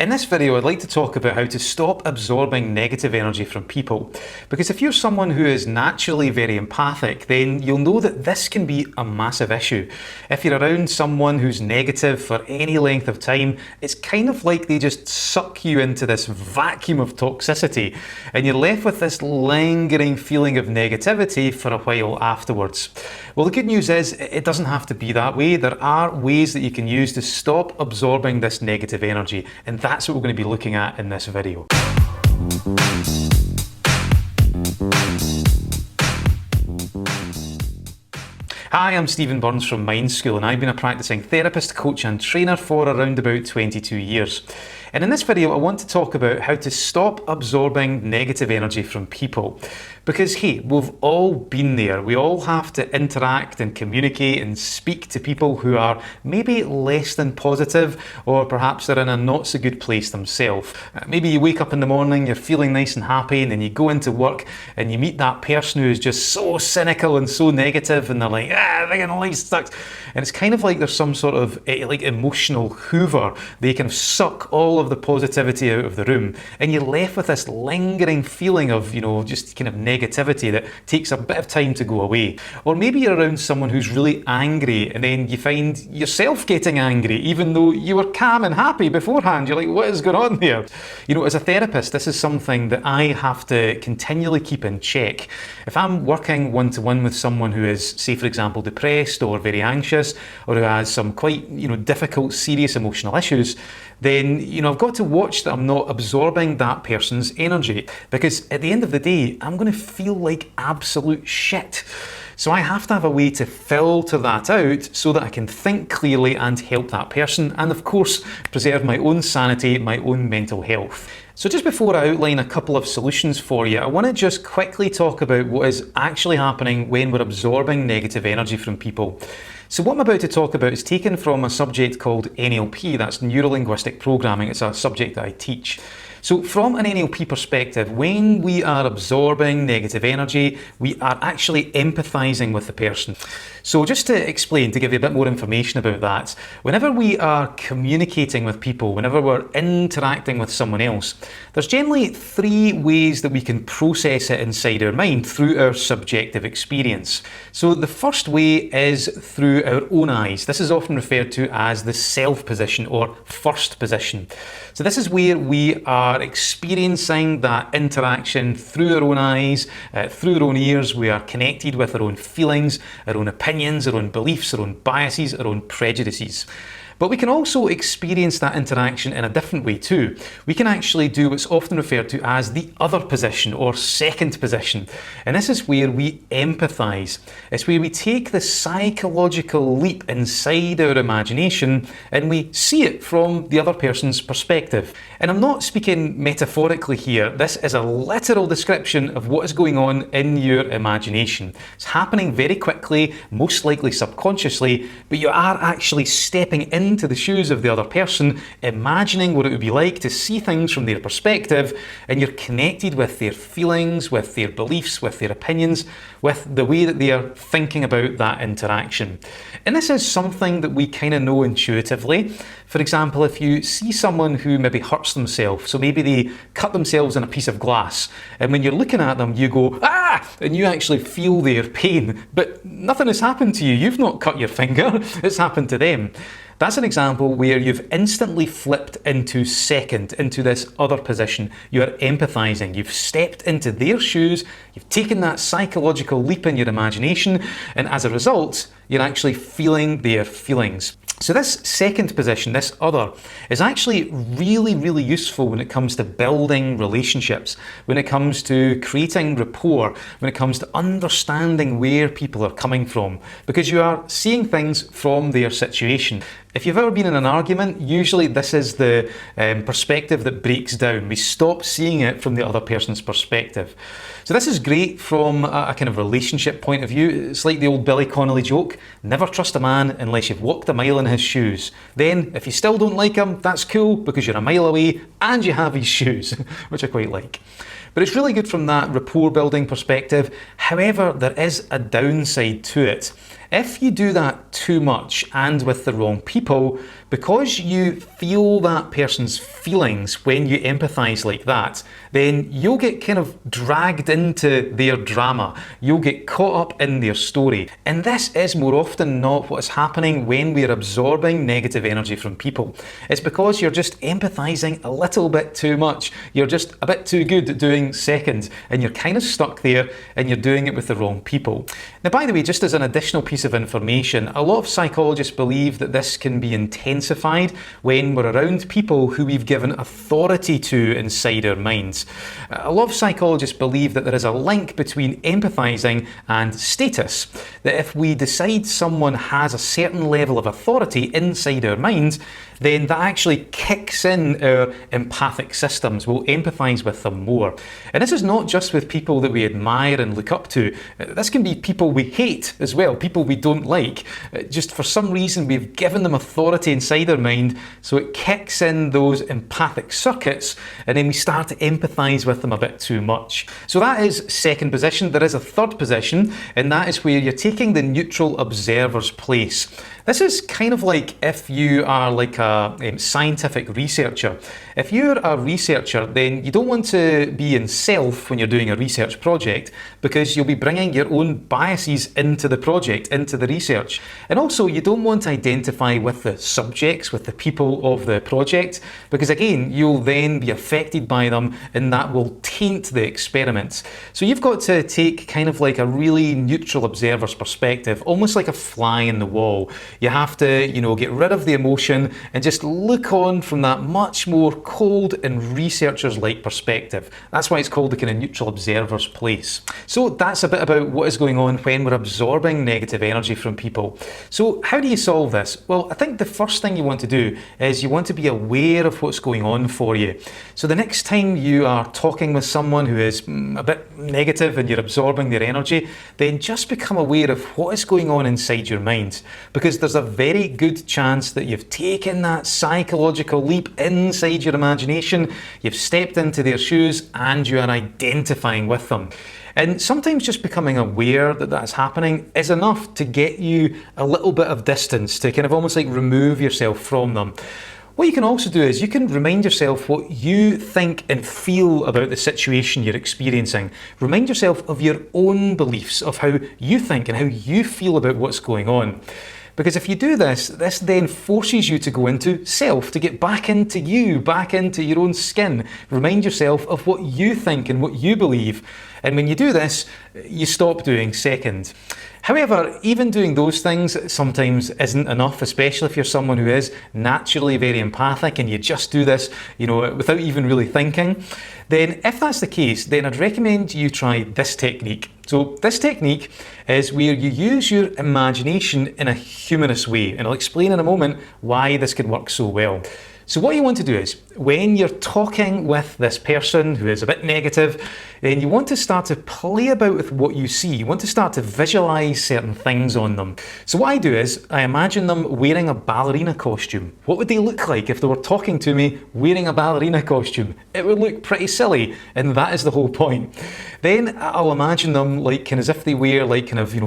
In this video, I'd like to talk about how to stop absorbing negative energy from people. Because if you're someone who is naturally very empathic, then you'll know that this can be a massive issue. If you're around someone who's negative for any length of time, it's kind of like they just suck you into this vacuum of toxicity, and you're left with this lingering feeling of negativity for a while afterwards. Well, the good news is it doesn't have to be that way. There are ways that you can use to stop absorbing this negative energy, and that's what we're going to be looking at in this video. Hi, I'm Stephen Burns from Mind School, and I've been a practicing therapist, coach and trainer for around about 22 years. And in this video, I want to talk about how to stop absorbing negative energy from people. Because hey, we've all been there. We all have to interact and communicate and speak to people who are maybe less than positive, or perhaps they're in a not so good place themselves. Maybe you wake up in the morning, you're feeling nice and happy, and then you go into work and you meet that person who's just so cynical and so negative, and they're like, friggin' life sucks. And it's kind of like there's some sort of like emotional hoover. They kind of suck all of the positivity out of the room, and you're left with this lingering feeling of, just kind of negativity that takes a bit of time to go away. Or maybe you're around someone who's really angry, and then you find yourself getting angry even though you were calm and happy beforehand. You're like, what is going on there? As a therapist, this is something that I have to continually keep in check. If I'm working one-to-one with someone who is, say for example, depressed or very anxious, or who has some quite difficult, serious emotional issues, then I've got to watch that I'm not absorbing that person's energy, because at the end of the day, I'm going to feel like absolute shit. So I have to have a way to filter that out so that I can think clearly and help that person, and of course preserve my own sanity, my own mental health. So just before I outline a couple of solutions for you, I want to just quickly talk about what is actually happening when we're absorbing negative energy from people. So what I'm about to talk about is taken from a subject called NLP, that's Neuro-Linguistic Programming. It's a subject that I teach. So from an NLP perspective, when we are absorbing negative energy, we are actually empathizing with the person. So just to explain, to give you a bit more information about that, whenever we are communicating with people, whenever we're interacting with someone else, there's generally three ways that we can process it inside our mind through our subjective experience. So the first way is through our own eyes. This is often referred to as the self position or first position. So this is where we are experiencing that interaction through our own eyes, through our own ears. We are connected with our own feelings, our own opinions, our own beliefs, our own biases, our own prejudices. But we can also experience that interaction in a different way too. We can actually do what's often referred to as the other position or second position. And this is where we empathize. It's where we take the psychological leap inside our imagination and we see it from the other person's perspective. And I'm not speaking metaphorically here. This is a literal description of what is going on in your imagination. It's happening very quickly, most likely subconsciously, but you are actually stepping into the shoes of the other person, imagining what it would be like to see things from their perspective, and you're connected with their feelings, with their beliefs, with their opinions, with the way that they are thinking about that interaction. And this is something that we kind of know intuitively. For example, if you see someone who maybe hurts themselves, so maybe they cut themselves in a piece of glass, and when you're looking at them, you go, ah, and you actually feel their pain, but nothing has happened to you. You've not cut your finger, it's happened to them. That's an example where you've instantly flipped into this other position. You are empathizing. You've stepped into their shoes, you've taken that psychological leap in your imagination, and as a result, you're actually feeling their feelings. So this second position, this other, is actually really, really useful when it comes to building relationships, when it comes to creating rapport, when it comes to understanding where people are coming from, because you are seeing things from their situation. If you've ever been in an argument, usually this is the perspective that breaks down. We stop seeing it from the other person's perspective. So this is great from a kind of relationship point of view. It's like the old Billy Connolly joke, never trust a man unless you've walked a mile in his shoes. Then, if you still don't like him, that's cool because you're a mile away and you have his shoes, which I quite like. But it's really good from that rapport building perspective. However, there is a downside to it. If you do that too much and with the wrong people, Because you feel that person's feelings when you empathise like that, then you'll get kind of dragged into their drama. You'll get caught up in their story. And this is more often not what is happening when we're absorbing negative energy from people. It's because you're just empathising a little bit too much. You're just a bit too good at doing second, and you're kind of stuck there, and you're doing it with the wrong people. Now, by the way, just as an additional piece of information, a lot of psychologists believe that this can be intensified when we're around people who we've given authority to inside our minds. A lot of psychologists believe that there is a link between empathising and status, that if we decide someone has a certain level of authority inside our minds, then that actually kicks in our empathic systems. We'll empathise with them more. And this is not just with people that we admire and look up to. This can be people we hate as well, people we don't like. Just for some reason we've given them authority inside our mind, so it kicks in those empathic circuits, and then we start to empathise with them a bit too much. So that is second position. There is a third position, and that is where you're taking the neutral observer's place. This is kind of like if you are like a scientific researcher. If you're a researcher, then you don't want to be in self when you're doing a research project, because you'll be bringing your own biases into the project, into the research. And also, you don't want to identify with the subjects, with the people of the project, because again, you'll then be affected by them, and that will taint the experiments. So you've got to take kind of like a really neutral observer's perspective, almost like a fly in the wall. You have to, get rid of the emotion and just look on from that much more cold and researchers-like perspective. That's why it's called the kind of neutral observer's place. So that's a bit about what is going on when we're absorbing negative energy from people. So how do you solve this? Well, I think the first thing you want to do is you want to be aware of what's going on for you. So the next time you are talking with someone who is a bit negative and you're absorbing their energy, then just become aware of what is going on inside your mind, because there's a very good chance that you've taken that psychological leap inside your imagination, you've stepped into their shoes, and you are identifying with them. And sometimes just becoming aware that that's happening is enough to get you a little bit of distance, to kind of almost like remove yourself from them. What you can also do is you can remind yourself what you think and feel about the situation you're experiencing. Remind yourself of your own beliefs, of how you think and how you feel about what's going on. Because if you do this, this then forces you to go into self, to get back into you, back into your own skin. Remind yourself of what you think and what you believe. And when you do this, you stop doing second. However, even doing those things sometimes isn't enough, especially if you're someone who is naturally very empathic and you just do this, without even really thinking. Then if that's the case, then I'd recommend you try this technique. So this technique is where you use your imagination in a humorous way, and I'll explain in a moment why this can work so well. So what you want to do is, when you're talking with this person who is a bit negative, then you want to start to play about with what you see. You want to start to visualize certain things on them. So what I do is, I imagine them wearing a ballerina costume. What would they look like if they were talking to me wearing a ballerina costume? It would look pretty silly, and that is the whole point. Then I'll imagine them like as if they wear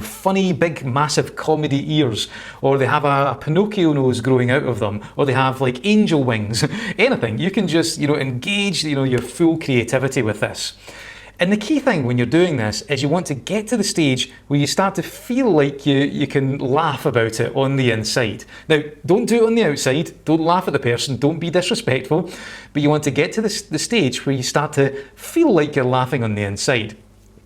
funny, big, massive comedy ears, or they have a Pinocchio nose growing out of them, or they have like angel wings, anything. You can just, engage, your full creativity with this. And the key thing when you're doing this is you want to get to the stage where you start to feel like you can laugh about it on the inside. Now, don't do it on the outside. Don't laugh at the person. Don't be disrespectful. But you want to get to the stage where you start to feel like you're laughing on the inside.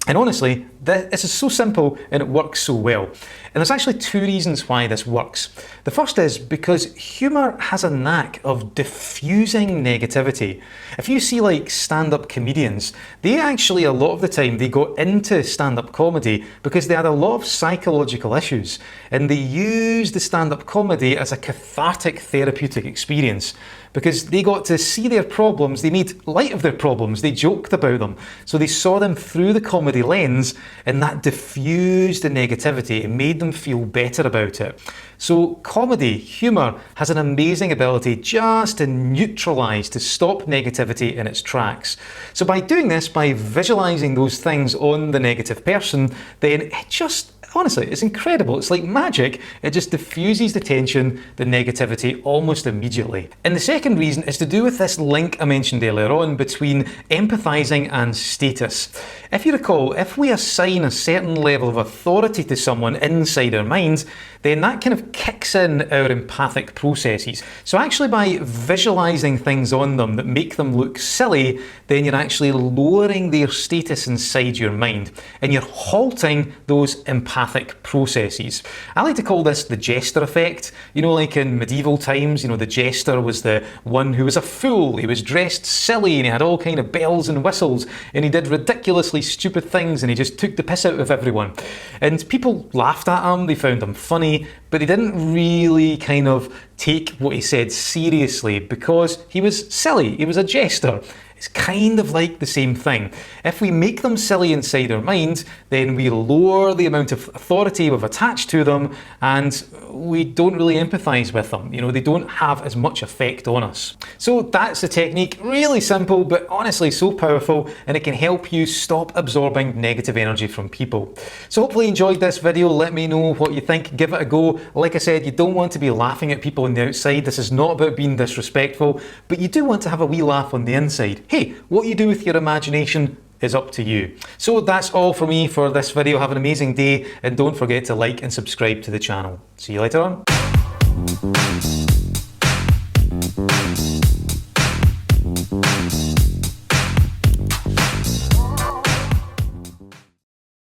And honestly, this is so simple and it works so well. And there's actually two reasons why this works. The first is because humour has a knack of diffusing negativity. If you see like stand-up comedians, they actually a lot of the time they got into stand-up comedy because they had a lot of psychological issues, and they used the stand-up comedy as a cathartic therapeutic experience. Because they got to see their problems, they made light of their problems, they joked about them. So they saw them through the comedy lens, and that diffused the negativity. It made them feel better about it. So comedy, humour, has an amazing ability just to neutralise, to stop negativity in its tracks. So by doing this, by visualising those things on the negative person, then it just Honestly, it's incredible. It's like magic. It just diffuses the tension, the negativity almost immediately. And the second reason is to do with this link I mentioned earlier on between empathizing and status. If you recall, if we assign a certain level of authority to someone inside our minds, then that kind of kicks in our empathic processes. So actually by visualizing things on them that make them look silly, then you're actually lowering their status inside your mind and you're halting those empathic processes. I like to call this the jester effect. You know, like in medieval times, the jester was the one who was a fool. He was dressed silly and he had all kind of bells and whistles and he did ridiculously stupid things and he just took the piss out of everyone. And people laughed at him, they found him funny, but they didn't really kind of take what he said seriously because he was silly, he was a jester. It's kind of like the same thing. If we make them silly inside our minds, then we lower the amount of authority we've attached to them and we don't really empathize with them. They don't have as much effect on us. So that's the technique. Really simple, but honestly so powerful, and it can help you stop absorbing negative energy from people. So hopefully you enjoyed this video. Let me know what you think. Give it a go. Like I said, you don't want to be laughing at people on the outside. This is not about being disrespectful, but you do want to have a wee laugh on the inside. Hey, what you do with your imagination is up to you. So that's all for me for this video. Have an amazing day and don't forget to like and subscribe to the channel. See you later on.